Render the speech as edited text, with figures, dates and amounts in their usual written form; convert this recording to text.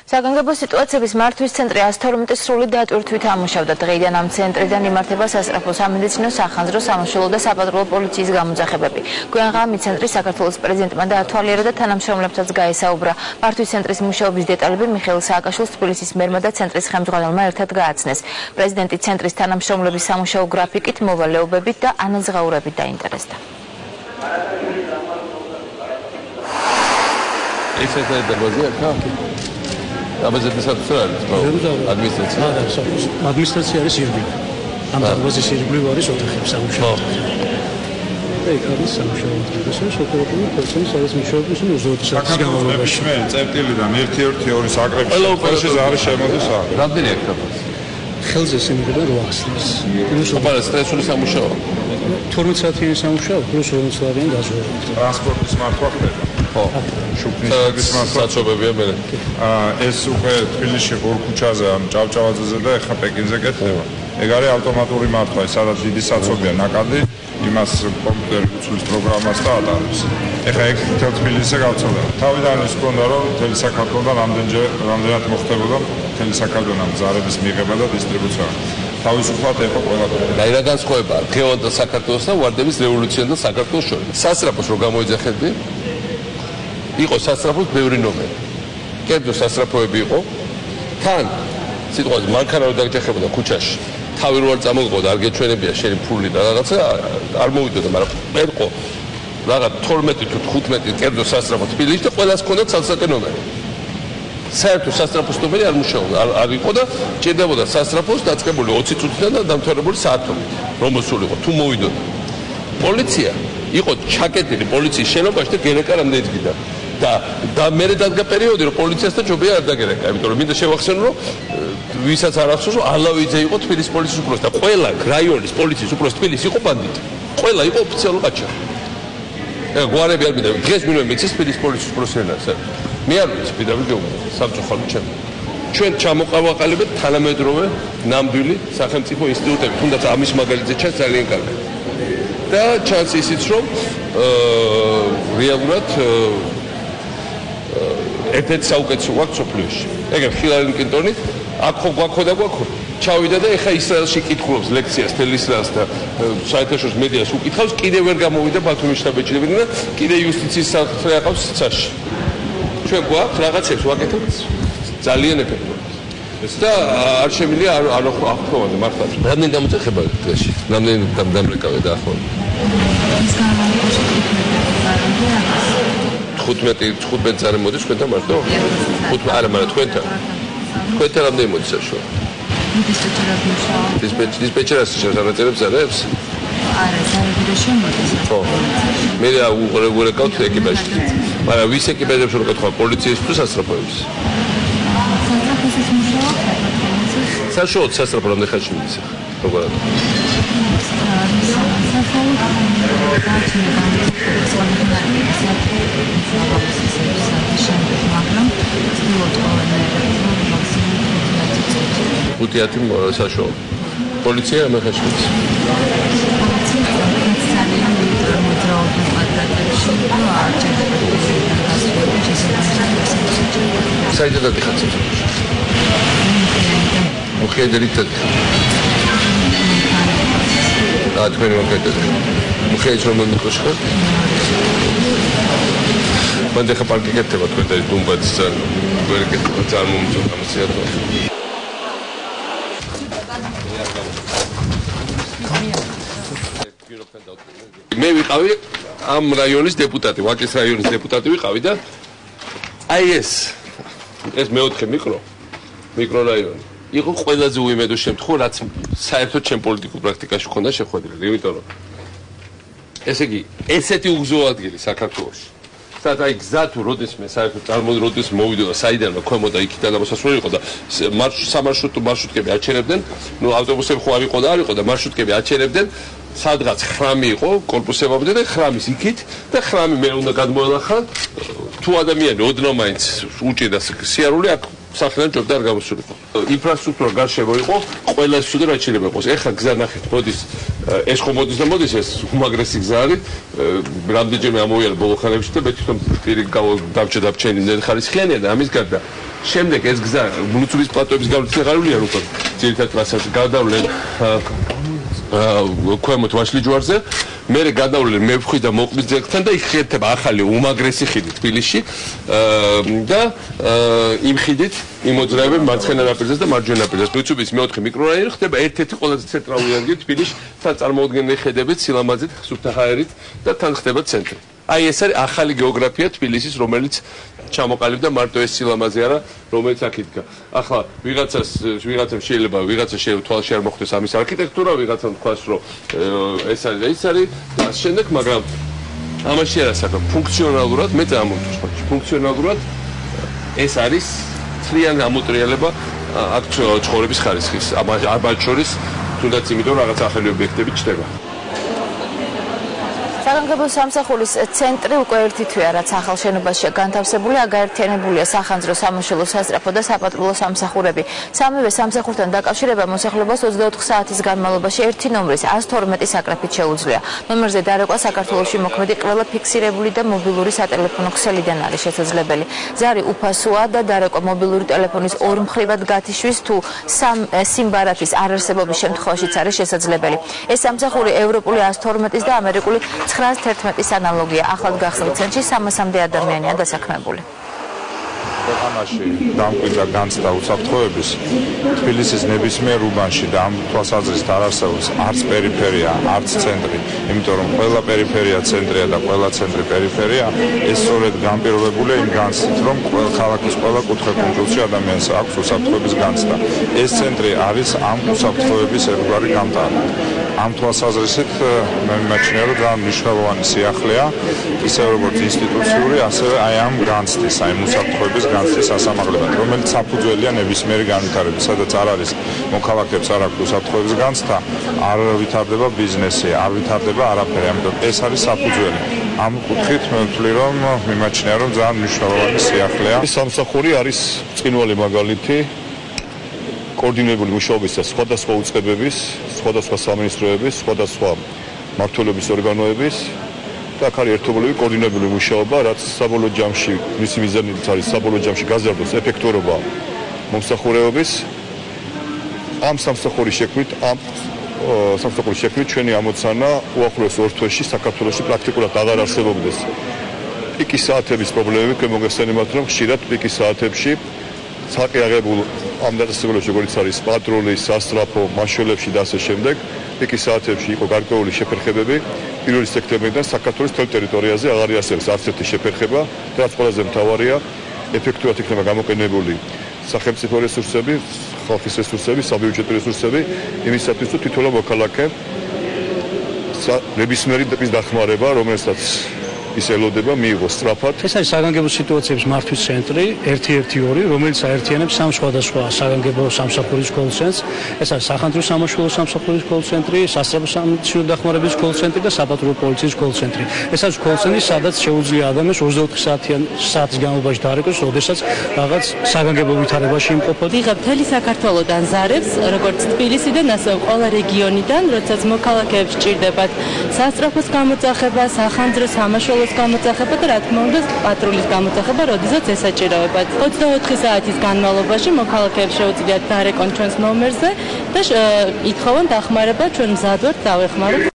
საგანგებო სიტუაციების მართვის ცენტრი 112 სრული დატვირთვით ამუშავდა. დღეიდან ამ ცენტრიდან იმართება სასწრაფო სამედიცინო, სახანძრო, სამაშველო და საპატრულო პოლიციის გამოძახებები. გვიანღა ამ ცენტრის საქართველოს პრეზიდენტმა დაათვალიერა და თანამშრომლებთაც გაესაუბრა. მართვის ცენტრის მუშაობის დეტალები მიხეილ სააკაშვილს თბილისის მერმა და ცენტრის ხელმძღვანელმა ერთად გააცნეს. პრეზიდენტი ცენტრის თანამშრომლების სამუშაო გრაფიკით, მოვალეობებით და ანაზღაურებით დაინტერესდა. ადმინისტრაცია არის ირგვლივ. ამ დარბაზის ირგვლივ არის ოთახები სამუშაო. და იქ არის სამუშაო დღესასწაულს ოპერატიული პერსონის არის მუშაობის უზრუნველყოფის განმავლობაში. წერტილიდან 1-2 საკრებში ყველაში არის შემოდის აქ. რამდენი აქ დაბას? ხელზე სიმღერა 8 წლის. აბა სტრესული სამუშაო. 12 საათიანი სამუშაო პლუს 20 საათიანი დაზვერვა. ტრანსპორტის მართვა ხდება. ხო. შუქნის მართვა. საჩობებია მე. ეს უკვე თბილისში ორ ქუჩაზე ამ ჭავჭავაძეზე და ეხა პეკინზე კეთდება. ეგ არის ავტომატური მართვა, სადაც დიდი საცობია ნაკადი, იმას კომპიუტერი უცვლის პროგრამას და ატარებს. ეხა ეგ მთელ თბილისზე გავწევდა. თავიდან ის ჰქონდა, რომ მთელი საქართველოსთან რამდენად მოხდებოდა მთელი საქართველოს მზარების მიღება და დისტრიბუცია. თავისუფლად ეხო ყველაფერი. და რა განსხვავებაა დღევანდელ საქართველოს და ვარდების რევოლუციამდელ საქართველოს შორის? სასწრაფოს რო გამოიძახებდი, იყო სასწრაფოს ბევრი ნომერი. კერძო სასწრაფოები იყო. თან სიტყვაზე მანქანა რო დაგჯახებოდა ქუჩაში. თავი რო არ წამოყოდა, არ გეჩვენებია შენი ფული და რაღაცა არ მოვიდოდა, მაგრამ ერყო რაღაც 12 თუ 15 კერძო სასწრაფო თბილისში და ყველას ჰქონდა ცალსაკე ნომერი. საერთო სასწრაფოს ნომერი არ მუშაობდა, არ იყო და ჭირდებოდა სასწრაფოს დაწყებული 20 წუთიდან და დამთავრებული საათობით, რომ მოსულიყო, თუ მოვიდოდა. პოლიცია იყო ჩაკეტილი პოლიციის შენობაში და გერეკა რამდენი დღიდან. და მე დადგა პერიოდი, რომ პოლიციასთან ჯობია არ დაგერეკა, იმიტომ რომ მინდა შევახსენო, რომ ვისაც არ ახსოვს, რომ ალავიძე იყო თბილისის პოლიციის უფროსი და ყველა რაიონის პოლიციის უფროსი თბილისი იყო ბანდიტი. ყველა იყო ოფიციალური ყაჩაღი. ეგ გვარები არ მინდა, დღეს მინდა მიცეს თბილისის პოლიციის უფროსი ენას. მე არ ვიცი, პირდაპირ გეუბნები, სამწუხაროდ ჩემ. ჩვენ ჩამოყავაყალებთ თანამედროვე ნამდვილი სახელმწიფო ინსტიტუტები, თუნდაც ამის მაგალითზე ჩანს ძალიან კარგი. და ჩანს ისიც, რომ რეალურად ერთ-ერთი საუკეთესო გვაქვს სოფლიოში. ეგრე ჰილარი კლინტონი აქ ხო გვაქვს ჩავიდა და ეხა ისრაელში კითხულობს ლექციას თელ ისრაელს და საერთაშორისო მედიას უკითხავს, კიდევ ვერ გამოვიდა ბათუმის შტაბ-ბიჭებიდან და კიდე იუსტიციის საფრთხე აყავს ცაში. ჩვენ გვაქვს რაღაცებს ვაკეთებთ ძალიან ეფექტურად. და არ შემიძლია არ ახმოვანე მართლა. რამდენი გამოძახება დღეში? რამდენი დამრეკავე დაახლოებით? 15 წარი მოდის თქვენთან მარტო? 15 არა, მაგრამ თქვენთან რამდენი მოდის საშუალო? დისპეჩერას შეარაწერებს არებს? არა, ზარებიდაში მოდის. ხო. მე უყურებთ ეკიპაჟი. მაგრამ ვის ეკიპაჟებს რო გქვა, პოლიციის თუ სასწრაფოების? სასწრაფოს მუშაობ. საშუალო სასწრაფო რამდენი ხანში მიდის ახლა? როგორად? Უთიათი საშუალო. პოლიცია ამ ხანში მიდის. საერთოდ დიხაც. მოხედრით თქვენი მოხედრით. მოხედრით რომ მეკოშ ხარ? მანდ ხა პარკი გეთება თქვენ და დუმბაც ვერ გეთება ძალიან მომწონს ამასიათო. მე ვიყავი ამ რაიონის დეპუტატი, ვაკის რაიონის დეპუტატი ვიყავი და აი ეს მეოთხე მიკრორაიონი იყო ყველაზე უიმედო შემთხვევა, რაც საერთოდ ჩემ პოლიტიკურ პრაქტიკაში ხონდა შეხვედრილი, იმიტომ რომ ესე იგი, ესეთი უგზო ადგილი საქართველოში. სადაც აი გზა თუ როდესმე საერთოდ როდის მოვიდოდა საიდანვე ქვემოდა იქიდან გამოსასვლელი იყო და მარშრუტკები აჩერებდნენ, ნუ ავტობუსები ხო არ იყო და არ იყო და მარშრუტკები აჩერებდნენ, სადღაც ხრამი იყო კორპუსებამდე და ხრამის იქით და ხრამი მე უნდა გადმოელახა თუ ადამიანი ოდნავ მაინც უჭირდა სიარული აქ სახლიდან ჯობდა არ გამოსულიყო. ინფრასტრუქტურა გარშემო იყო, ყველა ის უნდა რაც შეიძლება იყოს. ეხლა გზა ნახეთ, მოდის ეს ხომ მოდის და მოდის ეს უმაგრესი გზა არის. რამდენჯერმე ამოვიარე ბოლო ხანებში და მე თვითონ პირი დავჩენი ხარისხიანია და ამის გარდა შემდეგ ეს გზა ლუცულის პლატოების გავლით აღარულია უკვე ძირითადად ტრასაზე გადავლენ ქვემოთ ვაშლიჯვარზე მე გადავლენ მევხვი და მოყმის ძეგლთან და იქ ხერხდება ახალი უმაგრესი ხიდი თბილისში და იმ ხიდით იმოძრაებენ მარცხენა ნაპირზეც და მარჯვენა ნაპირზეც ლუცუბის მეოთხე მიკრორაიონი ხდება ერთ-ერთი ყველაზე ცენტრალური ადგილი თბილისში თან წარმოუდგენელი ხედებით სილამაზით სუფთაჰაერით და თან ხდება ცენტრი აი ეს არის ახალი გეოგრაფია თბილისის რომელიც ჩამოყალიბდა მარტო ეს სილამაზე არა რომელიც აქ იდგა ახლა ვიღაცამ შეიძლება თვალში არ მოხვდეს ამის არქიტექტურა ვიღაცამ თქვას რომ ეს არის და შემდეგ მაგრამ ამაში არა საქმე ფუნქციონალურად მე წამოვწყვეტ ფუნქციონალურად ეს არის ცრიანი ამოტრიალება აქ ცხოვრების ხარისხის აბათ შორის თუნდაც იმიტომ რომ რაღაც ახალი ობიექტები ჩდება საგანგებო სამსახურის ცენტრი უკვე ერთი თვეა რაც ახალ შენობაშია განთავსებული აგაერთიანებულია სახანძრო სამაშველო სასწრაფო და საპატრულო სამსახურები სამივე სამსახურთან დაკავშირება მოსახლეობას 24 საათის განმავლობაში ერთი ნომრის 112 საკრაფით შეუძლია ნომერზე დარეკვა საქართველოში მოქმედი ყველა ფიქსირებული და მობილური სატელეფონო ქსელიდან არის შესაძლებელი ზარი უფასოა და დარეკვა მობილური ტელეფონის ორ მხრივად გათიშვის თუ სიმბარათის არარსებობის შემთხვევაშიც არის შესაძლებელი ეს სამსახური ევროპული 112-ის და ამერიკული 911-ის ანალოგია ახლად გახსნილ ცენტრში 300-მდე ადამიანია დასაქმებული. ქვეყანაში დამკვიდრა განცდა უსაფრთხოების თბილისის ნებისმიერ უბანში და ამ თვალსაზრისით არ არსებობს არც პერიფერია, არც ცენტრი, იმიტომ რომ ყველა პერიფერია ცენტრია და ყველა ცენტრი პერიფერია, ეს სწორედ განპირობებულია იმ განცდით, რომ ქალაქის ყველა კუთხე კუნძულში ადამიანს აქვს უსაფრთხოების განცდა. ეს ცენტრი არის ამ უსაფრთხოების ერთგვარი გამტარი. ამ თვალსაზრისით მე მიმაჩნია რომ ძალიან მნიშვნელოვანი სიახლეა ისე როგორც ინსტიტუციური ასევე აი ამ განცდის აი უსაფრთხოების განცდის სასამაღლებად რომელიც საფუძველია ნებისმიერი განვითარების სადაც არ არის მოქალაქეებს არ აქვს უსაფრთხოების განცდა არ ვითარდება ბიზნესი არ ვითარდება არაფერი ამიტომ ეს არის საფუძველი ამ კუთხით მე ვთვლი რომ მიმაჩნია რომ ძალიან მნიშვნელოვანი სიახლეა სამსახური არის წინვალი მაგალითი კოორდინირებული მუშაობისა სხვადასხვა უწყებების, სხვადასხვა სამინისტროების, სხვადასხვა მმართველობის ორგანოების და აქ არის ერთობლივი კოორდინირებული მუშაობა, რაც საბოლოო ჯამში მისი მიზანიც არის საბოლოო ჯამში გაზარდოს ეფექტურობა მომსახურეობის. ამ სამსახურის შექმნით ჩვენი ამოცანა უახლოეს ორ თვეში საქართველოში პრაქტიკულად აღარ არსებობდეს. პიკის საათების პრობლემები მოგეხსენებათ, რომ ხშირად პიკის საათებში ცალკე აღებულ ამ დაწესებულებში როგორც არის პატრული, სასწრაფო, მაშველებში და ასე შემდეგ, პიკის საათებში იყო გარკვეული შეფერხებები. 1 სექტემბრიდან საქართველოს მთელ ტერიტორიაზე აღარ არსებობს არც ერთი შეფერხება, რაც ყველაზე მთავარია, ეფექტურად იქნება გამოყენებული სახელმწიფო რესურსები, ხალხის რესურსები, საბიუჯეტო რესურსები, იმისათვის თუ თითოეულ მოქალაქე ნებისმიერი ტიპის დახმარება, რომელსაც ის ელოდება მიიღოს სწრაფად. ეს არის საგანგებო სიტუაციების მართვის ცენტრი 112, რომელიც აერთიანებს სამ სხვადასხვა საგანგებო სამსახურის კოლ-ცენტრს. ეს არის სახანძრო სამაშველო სამსახურის კოლ-ცენტრი, სასწრაფო სამედიცინო დახმარების კოლ-ცენტრი და საპატრულო პოლიციის კოლ-ცენტრი. ეს არის კოლ-ცენტრი, სადაც შეუძლია ადამიანს 24 საათის განმავლობაში დარეკოს, როდესაც რაღაც საგანგებო ვითარებაში იმყოფება. ვიღებ მთელი საქართველოდან ზარებს, როგორც თბილისიდან, ასევე ყველა რეგიონიდან, როდესაც მოქალაქეებს სჭირდებათ სასწრაფოს გამოძახება, სახანძრო სამაშველო გამოძახება და რა თქმა უნდა პატრულის გამოძახება, როდესაც ესაჭიროებათ. 24 საათის განმავლობაში მოქალაქეებს შეუძლიათ დარეკონ ჩვენს ნომერზე და ითხოვონ დახმარება, ჩვენ მზად ვართ დავეხმაროთ.